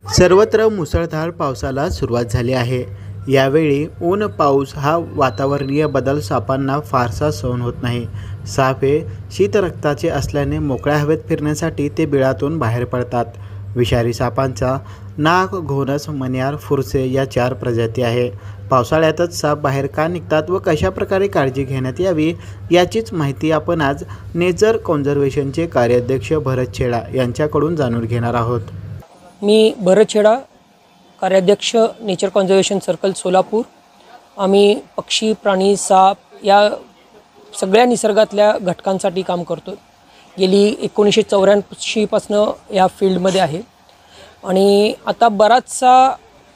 सर्वत्र मुसळधार पावसाला सुरुवात झाली आहे। यावेळी ऊन पाऊस हा वातावरणीय बदल सापांना फारसा सहन होत नाही। साप हे शीतरक्ताचे असल्याने मोकळ्या हवेत फिरण्यासाठी ते बिळातून बाहेर पडतात। विषारी सापांचा नाग, घोणस, मण्यार, फुरसे या 4 प्रजाती आहे। पावसाळ्यातच साप बाहेर का निघतात व कशा प्रकारे काळजी घेण्यात यावी याचीच माहिती आपण आज नेचर कॉन्झर्वेशनचे कार्याध्यक्ष भरत छेडा यांच्याकडून जाणून घेणार आहोत। मी भरत छेडा, कार्याध्यक्ष नेचर कॉन्झर्वेशन सर्कल सोलापूर। आम्ही पक्षी, प्राणी, साप या सगळ्या निसर्गातल्या घटकांसाठी काम करतो। गेली 1984 पासून या फील्डमध्ये आहे आणि आता बराचसा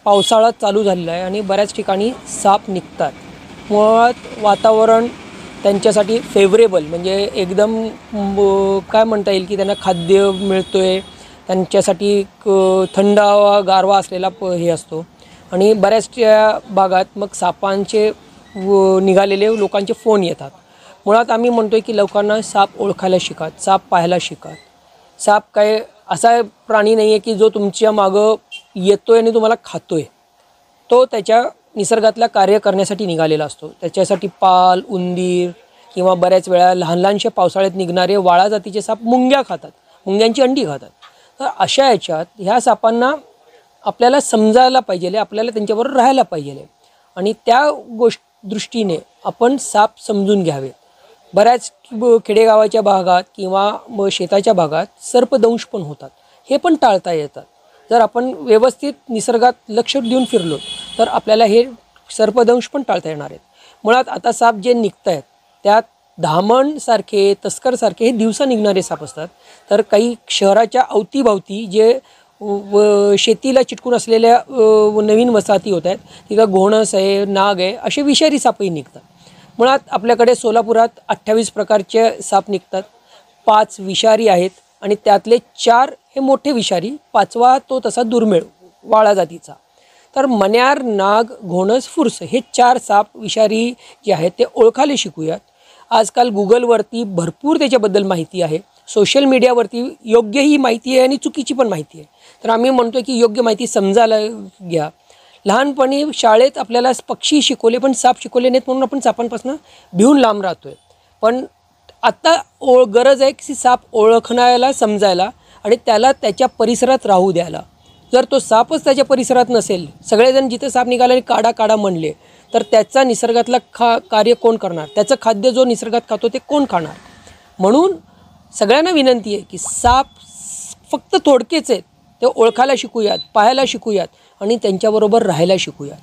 पावसाळा चालू झालेला आहे आणि बऱ्याच ठिकाणी साप निघतात। मुळात वातावरण त्यांच्यासाठी फेवरेबल, म्हणजे एकदम काय म्हणता येईल की त्यांना खाद्य मिळतोय, त्यांच्यासाठी थंडावा, गारवा असलेला हे असतो आणि बऱ्याचशा भागात मग सापांचे निघालेले लोकांचे फोन येतात। मुळात आम्ही म्हणतोय की लोकांना साप ओळखायला शिका, साप पाहायला शिका। साप काय असा प्राणी नाही आहे की जो तुमच्या मागं येतोय आणि तुम्हाला खातोय। तो त्याच्या निसर्गातला कार्य करण्यासाठी निघालेला असतो। त्याच्यासाठी पाल, उंदीर किंवा बऱ्याच वेळा लहान लहानशा पावसाळ्यात निघणारे वाळा जातीचे साप मुंग्या खातात, मुंग्यांची अंडी खातात। तर अशा याच्यात ह्या सापांना आपल्याला समजायला पाहिजे, आपल्याला त्यांच्याबरोबर राहायला पाहिजे आणि त्या दृष्टीने आपण साप समजून घ्यावे। बऱ्याच खेडेगावाच्या भागात किंवा शेताच्या भागात सर्पदंश पण होतात, हे पण टाळता येतात। जर आपण व्यवस्थित निसर्गात लक्ष देऊन फिरलो तर आपल्याला हे सर्पदंश पण टाळता येणार आहेत। मुळात आता साप जे निघत आहेत त्यात धामणसारखे, तस्करसारखे हे दिवसा निघणारे साप असतात। तर काही शहराच्या अवतीभवती जे शेतीला चिटकून असलेल्या नवीन वसाहती होत आहेत, तिथं घोणस आहे, नाग आहे, असे विषारी सापही निघतात। मुळात आपल्याकडे सोलापुरात 28 प्रकारचे साप निघतात। 5 विषारी आहेत आणि त्यातले 4 हे मोठे विषारी, 5वा तो तसा दुर्मिळ वाळा जातीचा। तर मण्यार, नाग, घोणस, फुरस हे 4 साप विषारी जे आहेत ते ओळखायला शिकूयात। आजकाल गुगलवरती भरपूर त्याच्याबद्दल माहिती आहे, सोशल मीडियावरती योग्य ही माहिती आहे आणि चुकीची पण माहिती आहे। तर आम्ही म्हणतो की योग्य माहिती समजायला घ्या। लहानपणी शाळेत आपल्याला पक्षी शिकवले पण साप शिकवले नाहीत, म्हणून आपण सापांपासून भिवून लांब राहतोय। पण आता गरज आहे की साप ओळखण्याला, समजायला आणि त्याला त्याच्या परिसरात राहू द्यायला। जर तो सापच त्याच्या परिसरात नसेल, सगळेजण जिथे साप निघाले आणि काढा काढा म्हणले, तर त्याचा निसर्गातला कार्य कोण करणार? त्याचं खाद्य जो निसर्गात खातो ते कोण खाणार? म्हणून सगळ्यांना विनंती आहे की साप फक्त थोडकेच आहेत, ते ओळखायला शिकूयात, पाहायला शिकूयात आणि त्यांच्याबरोबर राहायला शिकूयात।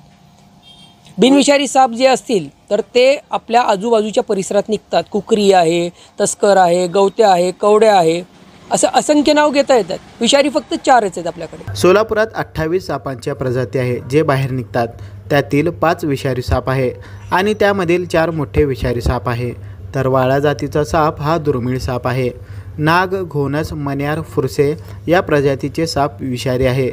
बिनविषारी साप जे असतील तर ते आपल्या आजूबाजूच्या परिसरात निघतात। कुकरी आहे, तस्कर आहे, गवत्या आहे, कवड्या आहे, असं असंख्य नाव घेता येतात। विषारी फक्त 4च आहेत आपल्याकडे। सोलापुरात 28 सापांच्या प्रजाती आहे जे बाहेर निघतात। त्यातील 5 विषारी साप आहे आणि त्यामधील 4 मोठे विषारी साप आहे। तर वाळा जातीचा साप हा दुर्मिळ साप आहे। नाग, घोणस, मण्यार, फुरसे या प्रजातीचे साप विषारी आहे।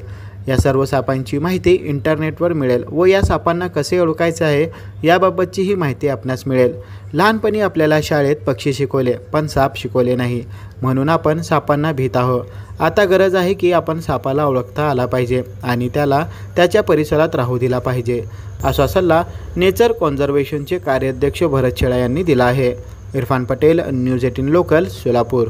या सर्व सापांची माहिती इंटरनेटवर मिळेल व या सापांना कसे ओळखायचे आहे याबाबतची ही माहिती आपणास मिळेल। लहानपणी आपल्याला शाळेत पक्षी शिकवले पण साप शिकवले नाही, म्हणून आपण सापांना भीत आहोत। आता गरज आहे की आपण सापाला ओळखता आला पाहिजे आणि त्याला त्याच्या परिसरात राहू दिला पाहिजे, असा सल्ला नेचर कॉन्झर्वेशनचे कार्याध्यक्ष भरत छेडा यांनी दिला आहे। Irfan Patel, news 18 local, Solapur.